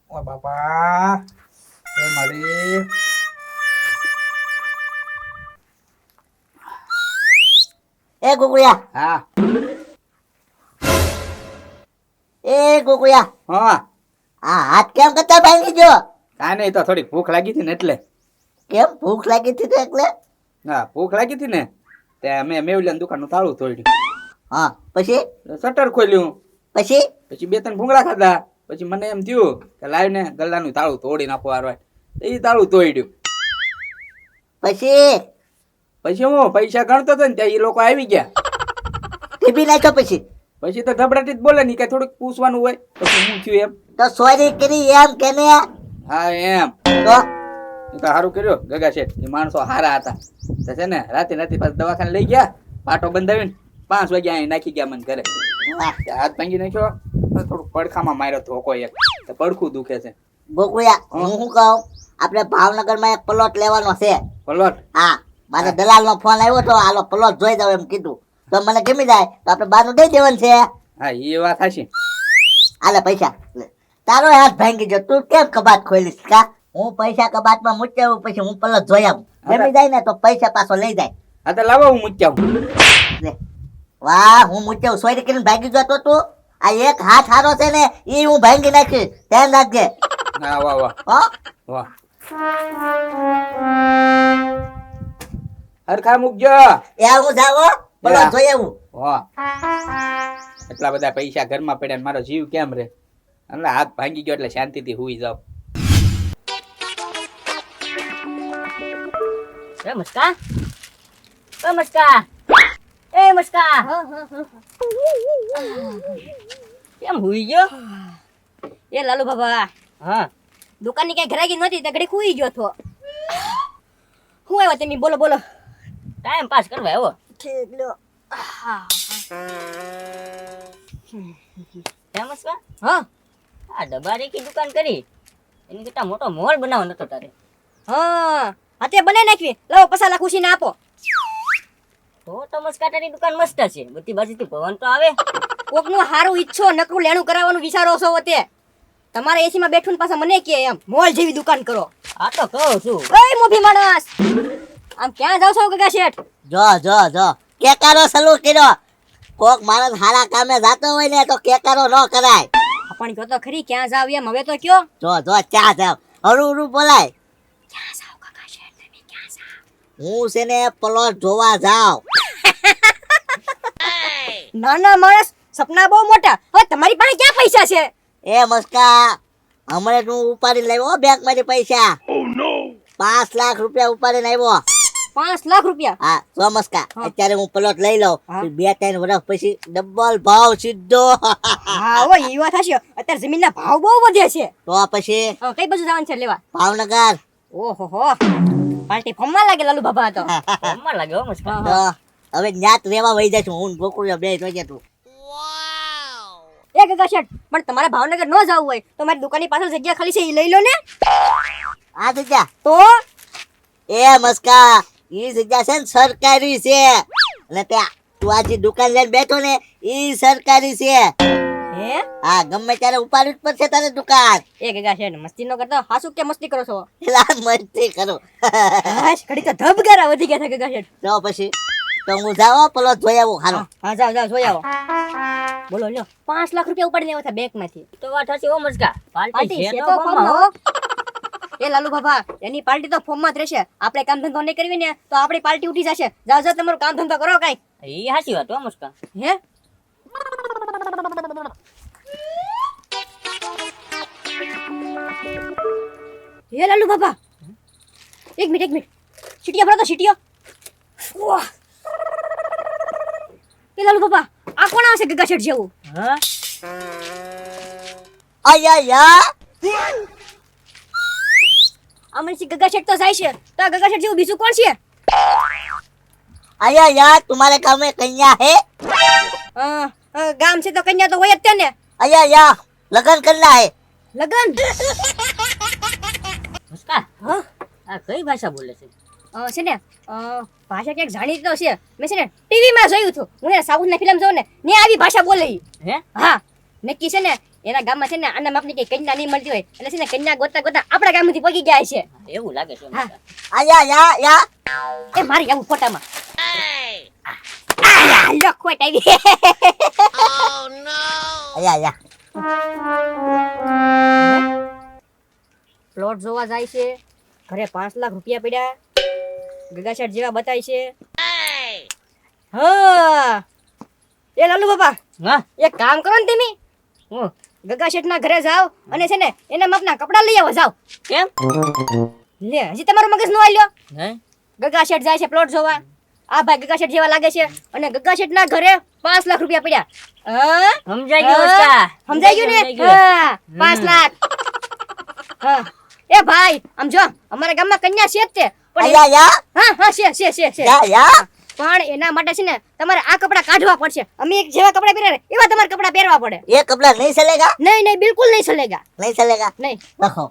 ઓ બાપા એ મારી એ ગુગુયા હા એ ગુગુયા હા આ હાથ કેમ કરતા ભાંગી ગયો? કાંઈ નહીં, તો થોડી ભૂખ લાગી હતી ને એટલે. કેમ ભૂખ લાગી હતી તો એટલે? હા ભૂખ લાગી હતી ને તે મેં મેવલિયાની દુકાનનું તાળું તોડ્યું. હા પછી શટર ખોલ્યું, પછી પછી બે ત્રણ ભૂંગળા ખાધા. પછી મને એમ થયું કે લાવ ને ગલ્લાનું તાળું તોડી નાખો હારવાર. એ તાળું તોડ્યું. પછી પછી હું પૈસા ગણતો હતો ને ત્યાં એ લોકો આવી ગયા. ટીપી નાખ્યો પછી પછી તો ધબડાટી જ બોલે ને, કઈ થોડુંક પૂછવાનું હોય. પછી હું થયું એમ. તો સોરી કરી એમ કે ને? હા એમ તો એ તો સારું કર્યું ગગા શેઠ, એ માણસો હારા હતા. તો છે ને રાતે પાછું દવાખાને લઈ ગયા, પાટો બંધાવીને 5 વાગ્યા અહીં નાખી ગયા મને ઘરે. વાહ, હાથ ભાંગી નાખ્યો, થોડુંક પડખામાં માર્યો ધોકો એક, તો પડખું દુખે છે. ગોકુળિયા હું શું કહું, આપણે ભાવનગરમાં એક પ્લોટ લેવાનો છે. પલોટ? હા, મારે દલાલનો ફોન આવ્યો તો હાલો પ્લોટ જોઈ દઉં એમ કીધું. તો મને ગમી જાય તો આપણે બારનું દઈ દેવાનું છે. હા એ વાત હાચી. હાલે પૈસા લે. તારો હાથ ભાંગી ગયો, તું કેમ કબાટ ખોલીશ કા? હું પૈસા કબાટમાં મૂક્યા પછી હું પ્લોટ જોઈ આવું. ગમી જાય ને તો પૈસા પાછો લઈ જાય. હા તો લાવો હું મૂક્યા. લે. વાહ, હું મૂક્યા સોરી કરીને ભાગી ગયો તો તું. આ એક હાથ હારો છે ને એ હું ભાંગી નાખી, ધ્યાન રાખજે. હા વાહ વાહ હો વાહ. હરખા મૂકજો. એ હું જાવો પ્લોટ જોઈ આવું. વાહ, એટલા બધા પૈસા ઘરમાં પડ્યા ને મારો જીવ કેમ રે? એટલે હાથ ભાંગી ગયો એટલે શાંતિથી હુઈ જાવ. એ મસ્કા, એ મસ્કા, એ મસ્કા. કેમ હુઈ ગયો? એ લાલુ બાબા, હા, દુકાનની કઈ ઘરાકી નહોતી તે ઘડી હુઈ ગયો તો. હું આવ્યો તમે? બોલો બોલો. ટાઈમ પાસ કરવા આવ્યો. ઠીક લ્યો. હે મસ્કા? હા, આ ડબ્બાની કી દુકાન કરી એની કરતા મોટો મોલ બનાવવાનો હતો તારે. હા, હાથે બનાવી નાખવી. લાવો 5 લાખ ઉછીને આપો. તો મસ્કાટાની દુકાન મસ્ત છે, બધી બાજુથી પવન તો આવે. કોકનું હારું ઈચ્છો, નકરું લેણું કરાવવાનું વિચારો છો તે. તમારે એસી માં બેઠું ને પાછા મને કે એમ મોલ જેવી દુકાન કરો. આ તો કહું છું. ઓય મોભી માણસ, આમ ક્યાં જાવ છો ગગા શેઠ? જો જો જો કેકારો સલુ કર્યો. કોક માણસ હારા કામે જાતો હોય ને તો કેકારો ન કરાય. પણ કહો તો ખરી ક્યાં જાવ એમ હવે તો કયો. જો જો ચા જાવ હરું હરું બોલાય. ક્યાં જાવ ગગા શેઠ, તમે ક્યાં જાવ? હું છે ને પ્લોટ જોવા જાઉં. નાના માણસ સપના બહુ મોટા. હવે તમારી પાસે ક્યાં પૈસા છે? એ મસ્કા, હમણાં તું ઉપાડીને લાવ્યો બેંક માંથી પૈસા. 5 લાખ રૂપિયા ઉપાડીને આવ્યો. 5 લાખ રૂપિયા? હા જો મસ્કા, હા. અત્યારે હું પ્લોટ લઈ લઉં, હા. 2-3 વર્ષ પછી ડબલ ભાવ સીધો. હા ઓ એ વાત હશે. અત્યારે જમીનના ભાવ બહુ વધ્યા છે. તો પછી કઈ બાજુ જવાનું છે લેવા? ભાવનગર. ઓહો હો, પાર્ટી ફોર્મમાં લાગે લાલુ બાબા તો. ફોર્મમાં લાગે હો મસ્કા. તો હવે ન્યાત રેવા વહી જાય છું હું ગોકુળિયા બે જોઈએ તું. એ ગગા શેઠ, પણ તમારે ભાવનગર ન જવું હોય તો મારી દુકાનની પાછળ જગ્યા ખાલી છે એ લઈ લો ને. આ જગ્યા તો એ મસ્કા, ઈ જગ્યા છે ને સરકારી છે, અને ત્યાં તું આ જે દુકાન લઈને બેઠો ને ઈ સરકારી છે. હે? હા, ગમે ત્યારે ઉપાડવી જ પડશે તારે દુકાન. એ ગગા શેઠ, મસ્તી ન કરતો. હાસુ કે મસ્તી કરો છો? એલા મસ્તી કરું. હાશ, ઘડી તો ધબગારા વધી ગયા છે ગગા શેઠ. તો પછી તો હું જાવ પેલો જોઈ આવું. હાલો હા જાવ જાવ જોઈ આવો. બોલો લ્યો, 5 લાખ રૂપિયા ઉપાડીને આવ્યા હતા બેંક માંથી. તો વાત હશે ઓ મસ્કા, પાર્ટી છે તો ફોર્મમાં હો. એ લાલુ બાબા, એની પાર્ટી તો ફોર્મમાં જ રહેશે. આપણે કામ ધંધો નહીં કરવી ને તો આપણી પાર્ટી ઉઠી જશે. જાવ જાવ તમારું કામ ધંધો કરો કઈ. એ હાચી વાત હો મસ્કા. હે? એ લાલુ બાબા, એક મિનિટ સીટીઓ ભરો તો સીટીઓ. વાહ, એ લાલુ બાબા, આ કોણ આવશે ગગા શેઠ જેવું? હા, અયા અમરસી ગગા શેઠ તો જાય છે, તો આ ગગા શેઠ જેવું બીજું કોણ છે? અયા તમારે ગામે કન્યા હે? ગામ છે તો કન્યા તો હોય જ તેને. અયા લગન કરના હે. લગન? મુસ્કા, હા, આ કઈ ભાષા બોલે છે? છે ને ભાષા ક્યાંક જાણીતી તો છે. મેં છે ને ટીવી માં જોયું હતું. હું સાઉથ ના ફિલ્મ જોઉં ને આવી ભાષા બોલે ઈ. હે? હા, નક્કી છે ને એના ગામમાં છે ને આના માપની કઈ કન્યા નહીં મળતી હોય એટલે છે ને કન્યા ગોતા ગોતા આપણા ગામમાંથી પહોંચી ગયા છે. એવું લાગે છે હા. આયા યા યા એ મારી આવું ફોટામાં આયા લો ખોટ આવી. આયા યા પ્લોટ જોવા જાય છે ઘરે 5 લાખ રૂપિયા પડ્યા ગગાશેઠ જેવા બતાય છે. હા એ લાલુ બાપા હા એક કામ કરો ને તમે હું ગગાશેઠ ના ઘરે જાઓ અને છે ને એના માપના કપડા લઈ આવો જાઓ. કેમ લે હજી તમારું મગજ નો આલ્યો. હે ગગાશેઠ જાય છે પ્લોટ જોવા આ ભાઈ ગગાશેઠ જેવા લાગે છે અને ગગાશેઠ ના ઘરે 5 લાખ રૂપિયા પડ્યા. હા સમજાઈ ગયું ઉસ્કા સમજાઈ ગયું ને હા 5 લાખ. હા એ ભાઈ આમ જો અમારા ગામમાં કન્યા છે જ તે પણ આયા યા હા હા છે યા યા પણ એના માટે છે ને તમારે આ કપડા કાઢવા પડશે. અમે એક જેવા કપડા પહેર્યા ને એવા તમારે કપડા પહેરવા પડે. ये कपड़ा नहीं चलेगा નહીં નહીં બિલકુલ નહીં ચલેગા. नहीं चलेगा નહીં. रखो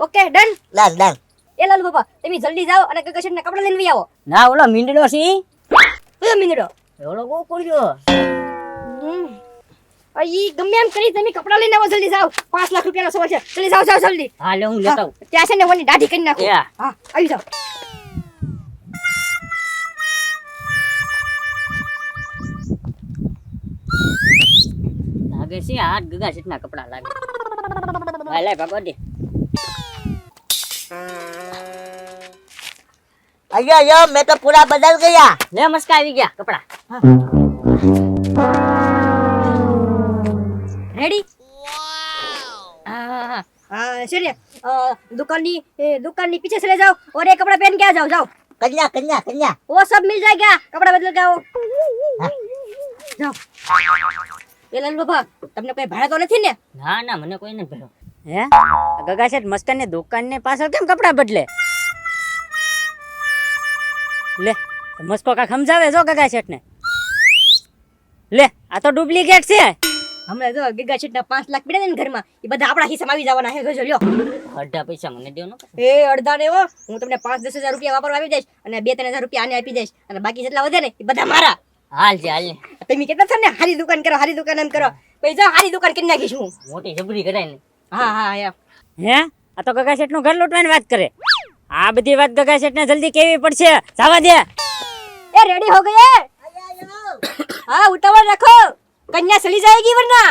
ઓકે ડન. डन डन એ લાલુ બાપા તમે જલ્દી જાઓ અને ગગાશેઠ ના કપડા લઈને આવો. ના ઓલો મીંડડો છે કયો મીંદડો? ઓલો બહુ કોળ્યો ઈ ગમે એમ કરી તમે કપડા લઈને આવો જલ્દી જાઓ 5 લાખ રૂપિયાનો સવાલ છે. જલ્દી જાઓ જાઓ જલ્દી. હા લે હું લેતા આવું. ત્યાં છે ને ઓની દાઢી કરી નાખો. યા. હા આવી જાઓ. લાગે છે આ ગગા સેટના કપડા લાગે હા લે ભગવતી अयो यो मैं तो पूरा बदल गया લે મસ્કા આવી ગયા કપડા રેડી? हाँ हाँ चलिए दुकान पीछे चले जाओ और ये कपड़ा पहन के आ जाओ जाओ. कन्या कन्या कन्या वो सब मिल जाएगा कपड़ा बदल के आओ जाओ. ये लालू बाबा તમને કોઈ ભાડા તો નથી ને? ના ના મને કોઈ નથી ભર્યો હે ગગા સેટ મસ્કા ને દુકાન ને પાછળ કેમ કપડા બદલે લે મસ્કો કા સમજાવે જો ગગા સેટ ને લે આ તો ડુપ્લિકેટ છે હમણાં જો ગીગા છેટના 5 લાખ પડ્યા ને ઘરમાં એ બધા આપણા હિસ્સામાં આવી જવાના છે જોજો લ્યો. અડધા પૈસા મને દેવો એ અડધા ને હો હું તમને 5-10 હજાર રૂપિયા વાપરવા આવી દઈશ અને 2-3 હજાર રૂપિયા આને આપી દઈશ અને બાકી જેટલા વધે ને એ બધા મારા. હાલ છે હાલ ને તમે કેટલા છો ને હારી દુકાન કરો હારી દુકાન એમ કરો પછી જાઓ હારી દુકાન કરી નાખીશ હું. મોટી જબરી કરાય ને હા હા એમ. હે આ તો ગગા સેટ નું ઘર લૂંટવાની વાત કરે આ બધી વાત ગગા સેટ ને જલ્દી કેવી પડશે જવા દે એ રેડી હો ગયે? हाँ उतावल रखो कन्या चली जाएगी वरना.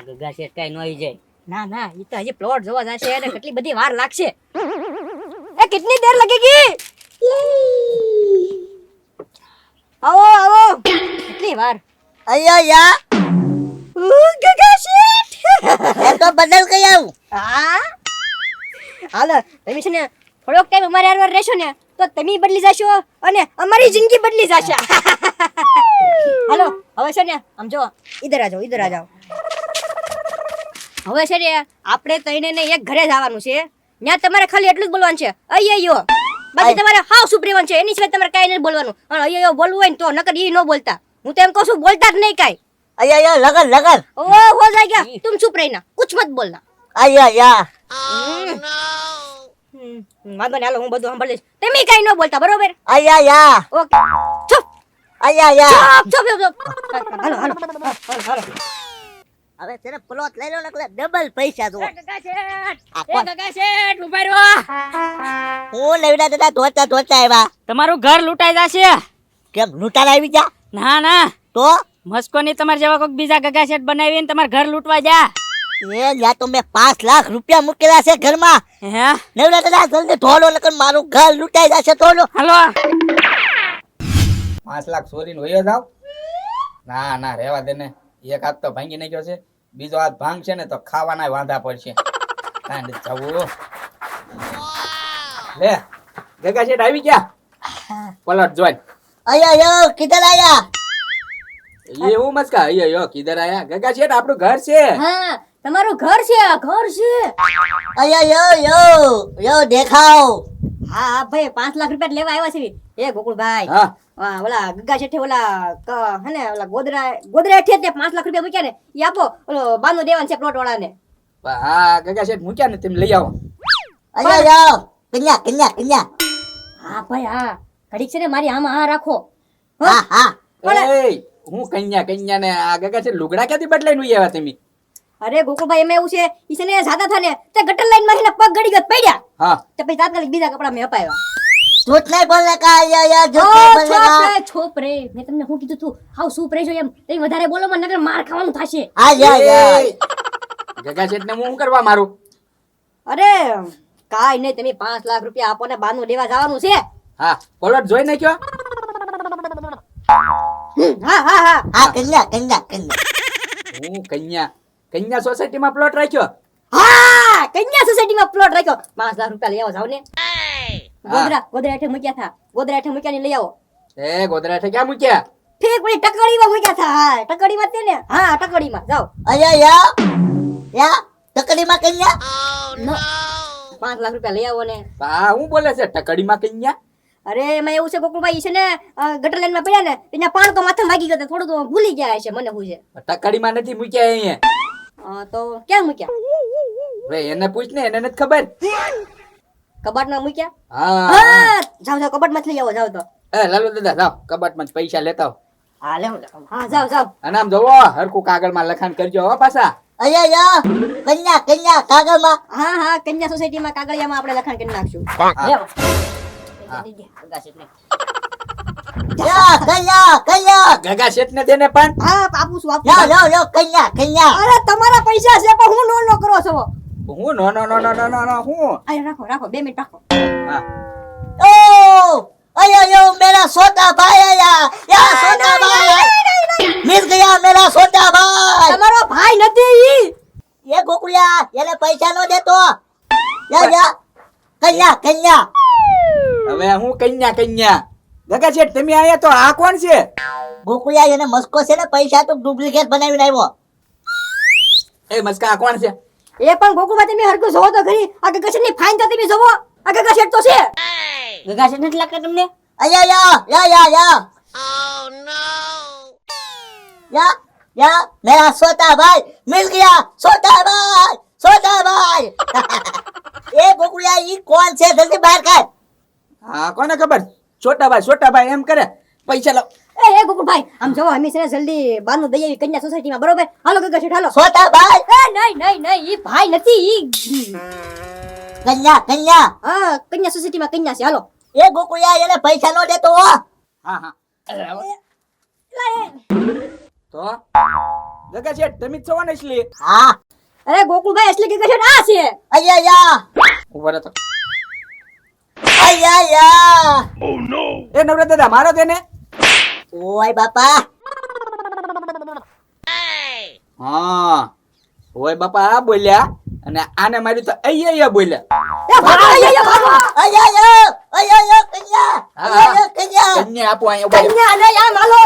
ગગા સેટ કઈ નો આવી જાય ના ના ये तो हજી प्लॉट જોવા જશે અને કેટલી બધી વાર લાગશે. એ कितनी देर लगेगी? आओ आओ कितनी વાર? अयो या ગગા શેઠ मैं तो बदल गया हूँ હા હાલો તમે છે ને થોડોક ટાઈમ અમારે હારે રહેશો ને તો તમે બદલી જશો અને અમારી જિંદગી બદલી જશે. હાલો હવે છે ને આમ જો ઈધર આ જાઓ હવે છે ને આપણે તઈને ને એક ઘરે જવાનું છે ત્યાં તમારે ખાલી એટલું જ બોલવાનું છે અయ్యయ్యో બાકી તમારે હાવ સુપ્રીવન છે એની સિવાય તમારે કાઈ નહીં બોલવાનું અને અయ్యయ్యో બોલવું હોય ને તો નકર ઈ ન બોલતા હું તો એમ કહું છું બોલતા જ નહીં કાઈ. अयो यो लगन लगन ओ हो जाएगा तुम चुप रहना कुछ मत बोलना. अयो या વાંધો ને હાલો હું બધું સાંભળી લઈશ તમે કઈ ન બોલતા બરોબર? अया या ઓકે ચૂપ अया या ચૂપ ચૂપ હાલો હાલો હાલો. હવે તેરે પ્લોટ લઈ લો નકલે ડબલ પૈસા દો ગગા શેઠ ઉભા રહો. હું લેવડા દાદા ધોતા ધોતા આવ્યા તમારું ઘર લૂંટાઈ જશે કેમ લૂંટાર આવી જા ના ના તો મસ્કો ની તમારા જેવા કોઈક બીજા ગગા સેટ બનાવીને તમારા ઘર લૂંટવા જા એ યા તો મેં 5 લાખ રૂપિયા મૂકેલા છે ઘરમાં હે લેવડા દાદા જલ્દી ધોલો નકર મારું ઘર લૂંટાઈ જશે ધોલો હાલો 5 લાખ ચોરીને વયો જાવ? ના ના રહેવા દે ને. એક હાથ તો ભાંગી નાખ્યો છે, બીજો હાથ ભાંગશે ને તો ખાવાના વાંધા પડશે. કાંઈ નથી જવું. લે ગગા શેઠ આવી ગયા પલટ જોઈ. अयो यो किधर आया ये वो मस्का यो किधर आया? गगा शेठ આપણું ઘર છે. હા તમારું ઘર છે ઘર છે. अयो यो देखाओ હા હા ભાઈ 5 લાખ રૂપિયા લેવા આવ્યા છે એ ગોકુળભાઈ. હા હા ઓલા ગગા શેઠે ઓલા હે ને ઓલા ગોદરા હેઠે તે 5 લાખ રૂપિયા મૂક્યા ને ઈ આપો ઓલો બાંધો દેવાનું છે પ્લોટ વાળાને. હા ગગા શેઠ મૂક્યા ને તેમ લઈ આવો. अयो यो कन्या कन्या कन्या હા ભાઈ હા ઘડીક છે ને મારી આમાં હા રાખો. हाँ हाँ ઓલા એ હું કન્યા ને આ ગગા છે લુગડા ક્યાંથી બદલાઈને ઉઈ આવ્યા તમે? અરે ગોકુળભાઈ એમાં એવું છે ઈ છે ને જાતા થા ને તે ગટર લાઈન માં છે ને પગ ગડી ગત પડ્યા હા તે પછી તાત્કાલિક બીજા કપડા મેં અપાવ્યા झूठ नहीं बोलने का या झूठ नहीं बोलने का છોપ રે મેં તમને શું કીધું તું હાવ સૂપ રહેજો એમ તમે વધારે બોલો મને નકર માર ખાવાનું થશે आ या ગગા શેઠ ને હું શું કરવા મારું? અરે કાઈ નહીં તમે 5 લાખ રૂપિયા આપો ને બાનું લેવા જવાનું છે હા પોલોટ જોઈ નાખ્યો? હા હા હા हाँ कन्या कन्या कन्या હું કન્યા સોસાયટીમાં પ્લોટ રાખ્યો. હા કન્યા સોસાયટીમાં પ્લોટ રાખ્યો 5 લાખ રૂપિયા લઈ આવો જાવ ને ગોદરા હેઠે મૂક્યા થા ગોદરા હેઠે મૂક્યા ને લઈ આવો એ ગોદરા ઠે ક્યાં મૂક્યા? ફેક પડી ટકડીમાં મૂક્યા થા હા ટકડીમાં તે ને હા ટકડીમાં જાઓ अया या तकड़ी में कन्या 5 લાખ રૂપિયા લઈ આવો ને આ હું બોલે છે ટકડીમાં કન્યા? અરે એમાં એવું છે ગોકુળભાઈ છે ને ગટર લાઈન માં પડ્યા ને ત્યાં પાણ તો માથે વાગી ગયો થોડું તો ભૂલી ગયા છે મને શું છે ટકડીમાં નથી મૂક્યા અહીંયા. તો ક્યાં મૂક્યા હવે એને પૂછ ને, એને નથી ખબર. કબાટમાં મૂક્યા હા હા જાઓ કબાટમાં લઈ આવો જાઓ તો એ લાલુ દાદા જાઓ કબાટમાં પૈસા લેતા આવો. હા લે હા જાઓ અને આમ જોવો હરખું કાગળમાં લખાણ કરજો હો પાછા. अया या कन्या कन्या कागल में હા કન્યા સોસાયટીમાં કાગળિયામાં આપણે લખાણ કરી નાખશું या कन्या कन्या ગગા શેઠ ને દેને પણ. હા આપું છું આપું या છું. लो कन्या कन्या અરે તમારા પૈસા છે પણ હું નો કરો છો હું નો હું. આ રાખો 2 મિનિટ રાખો હા ओ अया यो मेरा सोता भाई आया या सोता भाई मिल गया मेरा सोता भाई તમારો ભાઈ નથી ઈ ये गोकुलिया ये पैसा नो दे तो या कन्या कन्या હવે હું કન્યા ગગા શેઠ તમે આયા તો આ કોણ છે? गोकुलिया ये मस्को से ने पैसा तो डुप्लीकेट बनावी लाव्यो એ મસ્કા આ કોણ છે? એ પણ ગોકુળભાઈ તમે હરકું જોવો તો ખરી આ ગગા ફાઈન તો તમે જોવો આ ગગા શેઠ તો છે ગગા શેઠ નથી લાગતા તમને या या मेरा सोता भाई मिल गया सोता भाई ये गोकुलिया ये कौन से जल्दी बाहर काढ હા કોને ખબર? છોટાભાઈ એમ કરે પૈસા લાવ. એ ગોકુળભાઈ આમ જોવો અમે છે ને જલ્દી બાનું દઈ આવી કન્યા સોસાયટીમાં બરોબર હાલો ગગા શેઠ હાલો सोता भाई નહીં ઈ ભાઈ નથી ઈ कन्या कन्या હા કન્યા સોસાયટીમાં કન્યા છે હાલો ये गोकुलिया ये पैसा नो दे तो હા તો ગગા શેઠ તમે જ છો ને એટલે हाँ અરે ગોકુળભાઈ એટલે ગગા શેઠ આ છે अया ઉભા રહો તો. એ નવરત દાદા મારો તેને. ओए बापा હા ઓય બાપા આ બોલ્યા અને આને માર્યું તો અહીંયા બોલ્યા. એ ભાગો अया कन्या हाँ। कन्या કન્યા આપો અહીંયા ઉભા રહો. કન્યા નહીં આમ હાલો